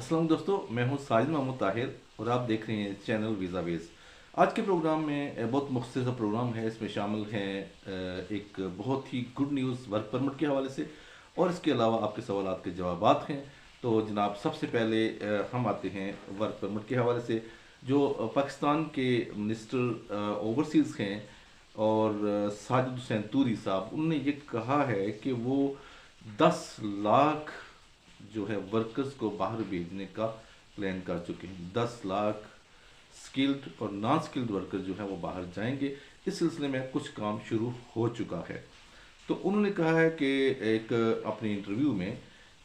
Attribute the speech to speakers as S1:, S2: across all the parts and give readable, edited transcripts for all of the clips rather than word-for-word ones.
S1: अस्सलाम दोस्तों, मैं हूं साजिद महमूद ताहिर और आप देख रहे हैं चैनल वीज़ा बेस। आज के प्रोग्राम में बहुत मुख्तसर प्रोग्राम है। इसमें शामिल हैं एक बहुत ही गुड न्यूज़ वर्क परमिट के हवाले से, और इसके अलावा आपके सवालात के जवाबात हैं। तो जनाब, सबसे पहले हम आते हैं वर्क परमिट के हवाले से। जो पाकिस्तान के मिनिस्टर ओवरसीज़ हैं और साजिद हुसैन तूरी साहब, उन्होंने ये कहा है कि वो 10 लाख जो है वर्कर्स को बाहर भेजने का प्लान कर चुके हैं। 10 लाख स्किल्ड और नॉन स्किल्ड वर्कर जो है वो बाहर जाएंगे। इस सिलसिले में कुछ काम शुरू हो चुका है। तो उन्होंने कहा है कि एक अपने इंटरव्यू में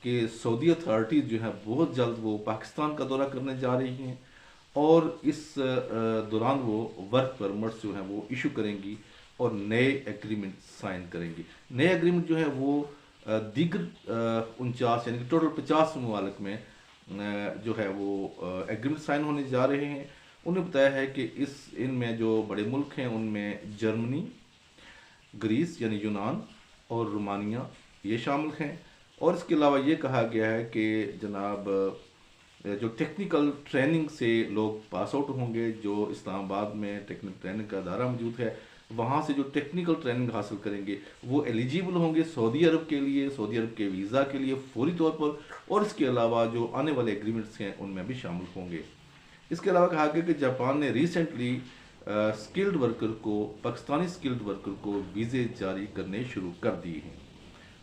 S1: कि सऊदी अथॉरिटीज़ जो है बहुत जल्द वो पाकिस्तान का दौरा करने जा रही हैं, और इस दौरान वो वर्क परमिट्स जो हैं वो इशू करेंगी और नए एग्रीमेंट साइन करेंगी। नए एग्रीमेंट जो है वो दीगर 49 यानी कि टोटल 50 ममालिक में जो है वो एग्रीमेंट साइन होने जा रहे हैं। उन्होंने बताया है कि इनमें जो बड़े मुल्क हैं उनमें जर्मनी, ग्रीस यानी यूनान और रोमानिया ये शामिल हैं। और इसके अलावा ये कहा गया है कि जनाब, जो टेक्निकल ट्रेनिंग से लोग पास आउट होंगे, जो इस्लामाबाद में टेक्निकल ट्रेनिंग का अदारा मौजूद है, वहाँ से जो टेक्निकल ट्रेनिंग हासिल करेंगे वो एलिजिबल होंगे सऊदी अरब के लिए, सऊदी अरब के वीज़ा के लिए फौरी तौर पर। और इसके अलावा जो आने वाले एग्रीमेंट्स हैं उनमें भी शामिल होंगे। इसके अलावा कहा गया कि जापान ने रिसेंटली स्किल्ड वर्कर को, पाकिस्तानी स्किल्ड वर्कर को वीज़े जारी करने शुरू कर दिए हैं।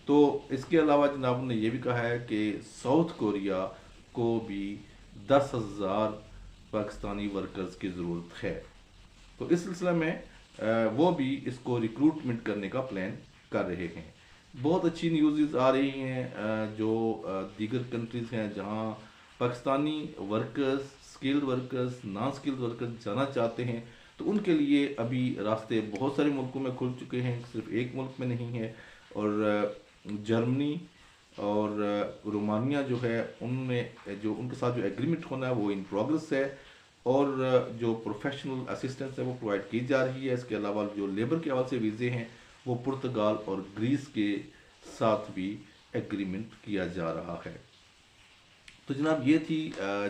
S1: तो इसके अलावा जनाब ने यह भी कहा है कि साउथ कोरिया को भी 10,000 पाकिस्तानी वर्कर्स की ज़रूरत है। तो इस सिलसिले में वो भी इसको रिक्रूटमेंट करने का प्लान कर रहे हैं। बहुत अच्छी न्यूज़ आ रही हैं। जो दीगर कंट्रीज़ हैं जहां Pakistani workers, skilled workers, non skilled workers जाना चाहते हैं, तो उनके लिए अभी रास्ते बहुत सारे मुल्कों में खुल चुके हैं, सिर्फ एक मुल्क में नहीं है। और जर्मनी और रोमानिया जो है उनमें जो उनके साथ जो एग्रीमेंट होना है वो इन प्रोग्रेस है, और जो प्रोफेशनल असिस्टेंस है वो प्रोवाइड की जा रही है। इसके अलावा जो लेबर के हवाले से वीज़े हैं वो पुर्तगाल और ग्रीस के साथ भी एग्रीमेंट किया जा रहा है। तो जनाब, ये थी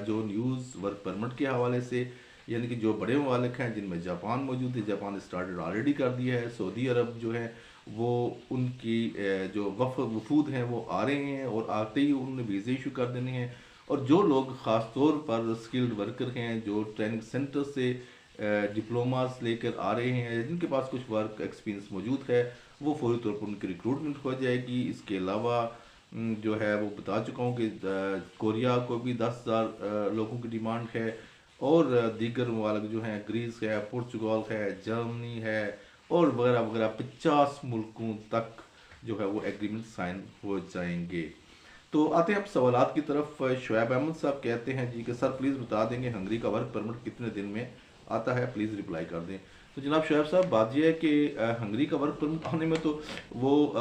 S1: जो न्यूज़ वर्क परमिट के हवाले से। यानी कि जो बड़े ममालिक हैं जिनमें जापान मौजूद है, जापान स्टार्टेड ऑलरेडी कर दिया है। सऊदी अरब जो है वो उनकी जो वफूद हैं वो आ रहे हैं, और आते ही उन्होंने वीज़े इशू कर देने हैं। और जो लोग ख़ास तौर पर स्किल्ड वर्कर हैं, जो ट्रेनिंग सेंटर से डिप्लोमास लेकर आ रहे हैं, जिनके पास कुछ वर्क एक्सपीरियंस मौजूद है, वो फौरी तौर पर उनकी रिक्रूटमेंट हो जाएगी। इसके अलावा जो है वो बता चुका हूँ कि कोरिया को भी 10,000 लोगों की डिमांड है, और दीगर ममालिक जो हैं, ग्रीस है, पुर्तगाल है, जर्मनी है और वगैरह वगैरह 50 मुल्कों तक जो है वो एग्रीमेंट साइन हो जाएंगे। तो आते हैं अब सवालात की तरफ। शुएब अहमद साहब कहते हैं जी कि सर प्लीज़ बता देंगे हंगरी का वर्क परमिट कितने दिन में आता है, प्लीज़ रिप्लाई कर दें। तो जनाब शुएब साहब, बात यह है कि हंगरी का वर्क परमिट आने में तो वो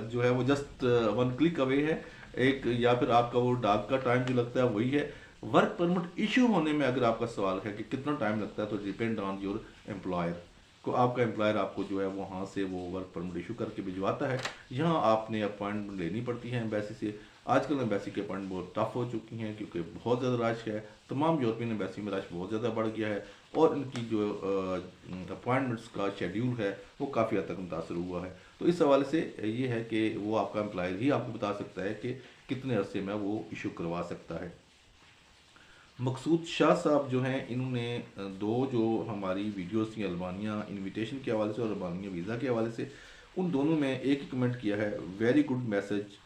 S1: जो है वो जस्ट 1 क्लिक अवे है एक, या फिर आपका वो डाक का टाइम जो लगता है वही है। वर्क परमिट इशू होने में अगर आपका सवाल है कि कितना टाइम लगता है, तो डिपेंड ऑन योर एम्प्लॉयर को। आपका एम्प्लॉयर आपको जो है वहाँ से वो वर्क परमिट इशू करके भिजवाता है। यहाँ आपने अपॉइंटमेंट लेनी पड़ती है एम्बेसी से। आजकल एम्बेसी के अपॉइंटमेंट बहुत टफ हो चुकी हैं क्योंकि बहुत ज़्यादा रश है। तमाम यूरोपियन एम्बेसी में रश बहुत ज़्यादा बढ़ गया है, और इनकी जो अपॉइंटमेंट्स का शेड्यूल है वो काफ़ी हद तक मुतासर हुआ है। तो इस हवाले से ये है कि वो आपका एम्प्लॉयर ही आपको बता सकता है कि कितने अरसे में वो इशू करवा सकता है। मकसूद शाह साहब जो हैं, इन्होंने दो जो हमारी वीडियोस थी अल्बानिया इनविटेशन के हवाले से और अल्बानिया वीज़ा के हवाले से, उन दोनों में एक ही कमेंट किया है, very good message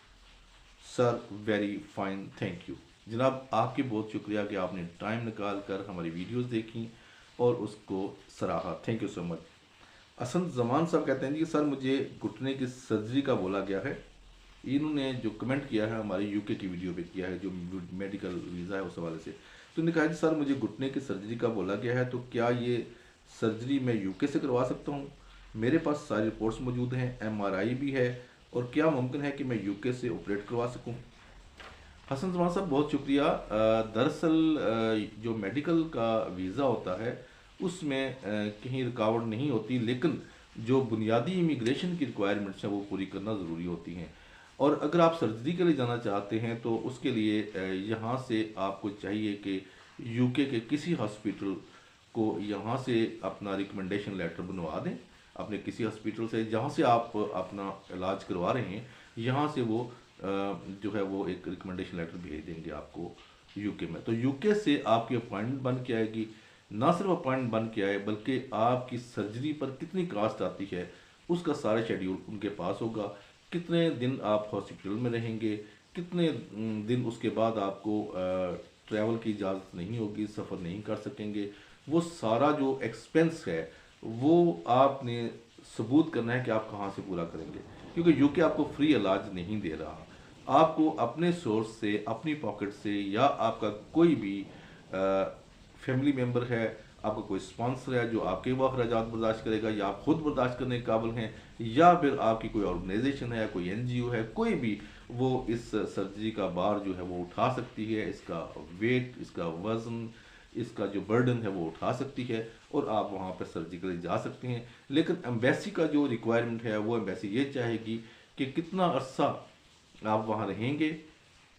S1: sir, very fine, thank you. जनाब, आपकी बहुत शुक्रिया कि आपने टाइम निकाल कर हमारी वीडियोस देखी और उसको सराहा, थैंक यू सो मच। असन जमान साहब कहते हैं जी सर मुझे घुटने की सर्जरी का बोला गया है। इन्होंने जो कमेंट किया है हमारी यूके की वीडियो पे किया है, जो मेडिकल वीज़ा है उस हवाले से। तो उन्होंने कहा कि सर मुझे घुटने की सर्जरी का बोला गया है, तो क्या ये सर्जरी मैं यूके से करवा सकता हूँ? मेरे पास सारी रिपोर्ट्स मौजूद हैं, एमआरआई भी है, और क्या मुमकिन है कि मैं यूके से ऑपरेट करवा सकूँ? हसन जमान साहब बहुत शुक्रिया। दरअसल जो मेडिकल का वीज़ा होता है उसमें कहीं रुकावट नहीं होती, लेकिन जो बुनियादी इमिग्रेशन की रिक्वायरमेंट्स हैं वो पूरी करना ज़रूरी होती हैं। और अगर आप सर्जरी के लिए जाना चाहते हैं तो उसके लिए यहाँ से आपको चाहिए कि यूके के किसी हॉस्पिटल को यहाँ से अपना रिकमेंडेशन लेटर बनवा दें, अपने किसी हॉस्पिटल से जहाँ से आप अपना इलाज करवा रहे हैं, यहाँ से वो जो है वो एक रिकमेंडेशन लेटर भेज देंगे आपको यूके में। तो यूके से आपकी अपॉइंटमेंट बन के आएगी। ना सिर्फ अपॉइंटमेंट बन के आए बल्कि आपकी सर्जरी पर कितनी कास्ट आती है उसका सारा शेड्यूल उनके पास होगा। कितने दिन आप हॉस्पिटल में रहेंगे, कितने दिन उसके बाद आपको ट्रैवल की इजाज़त नहीं होगी, सफ़र नहीं कर सकेंगे, वो सारा जो एक्सपेंस है वो आपने सबूत करना है कि आप कहाँ से पूरा करेंगे। क्योंकि यूके आपको फ्री इलाज नहीं दे रहा, आपको अपने सोर्स से, अपनी पॉकेट से, या आपका कोई भी फैमिली मेम्बर है, आपका कोई स्पॉन्सर है जो आपके वो अखराजात बर्दाश्त करेगा, या आप खुद बर्दाश्त करने के काबिल हैं, या फिर आपकी कोई ऑर्गेनाइजेशन है, कोई एनजीओ है, कोई भी वो इस सर्जरी का बार जो है वो उठा सकती है, इसका वेट, इसका वज़न, इसका जो बर्डन है वो उठा सकती है, और आप वहाँ पर सर्जरी के लिए जा सकते हैं। लेकिन एम्बेसी का जो रिक्वायरमेंट है वो एम्बेसी ये चाहेगी कि कितना अरसा आप वहाँ रहेंगे,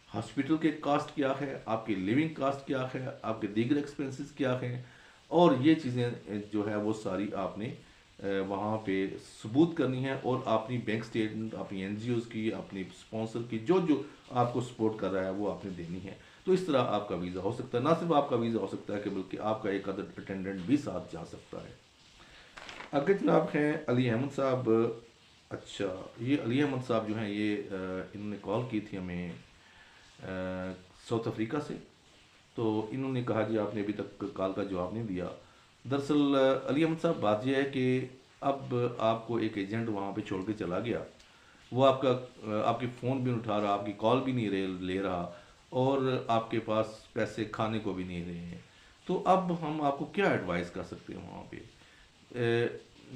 S1: हॉस्पिटल के कास्ट क्या है, आपकी लिविंग कास्ट क्या है, आपके दीगर एक्सपेंसेस क्या हैं, और ये चीज़ें जो है वो सारी आपने वहाँ पे सबूत करनी है, और अपनी बैंक स्टेटमेंट, अपनी एनजीओज़ की, अपनी स्पॉन्सर की, जो जो आपको सपोर्ट कर रहा है वो आपने देनी है। तो इस तरह आपका वीज़ा हो सकता है। ना सिर्फ आपका वीज़ा हो सकता है कि बल्कि आपका एक अदर अटेंडेंट भी साथ जा सकता है। आगे जनाब हैं अली अहमद साहब। अच्छा, ये अली अहमद साहब जो हैं ये इन्होंने कॉल की थी हमें साउथ अफ्रीका से। तो इन्होंने कहा जी आपने अभी तक कॉल का जवाब नहीं दिया। दरअसल अली अहमद साहब बात यह है कि अब आपको एक एजेंट वहाँ पे छोड़ के चला गया, वो आपका आपकी फ़ोन भी नहीं उठा रहा, आपकी कॉल भी नहीं ले रहा, और आपके पास पैसे खाने को भी नहीं रहे हैं। तो अब हम आपको क्या एडवाइस कर सकते हैं वहाँ पे?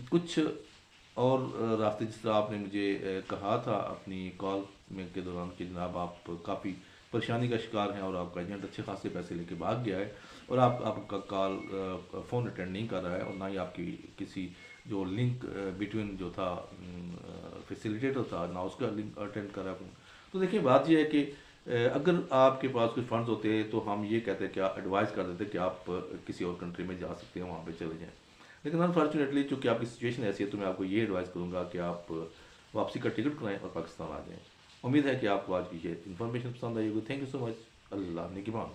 S1: कुछ और रास्ते, जिस तरह आपने मुझे कहा था अपनी कॉल में के दौरान कि जनाब आप काफ़ी परेशानी का शिकार हैं और आपका एजेंट अच्छे खासे पैसे लेके भाग गया है, और आपका कॉल फ़ोन अटेंड नहीं कर रहा है, और ना ही आपकी किसी जो लिंक बिटवीन जो था फैसिलिटेटर था, ना उसका लिंक अटेंड कर रहा है। तो देखिए बात यह है कि अगर आपके पास कोई फंड्स होते तो हम ये कहते हैं कि एडवाइस कर देते कि आप किसी और कंट्री में जा सकते हैं, वहाँ पे चले जाएं। लेकिन अनफॉर्चुनेटली चूँकि आपकी सिचुएशन ऐसी है तो मैं आपको ये एडवाइस करूँगा कि आप वापसी का टिकट कराएं और पाकिस्तान आ जाएं। उम्मीद है कि आपको आज की ये इन्फॉर्मेशन पसंद आई होगी। Thank you so much. अल्लाह निगहबान।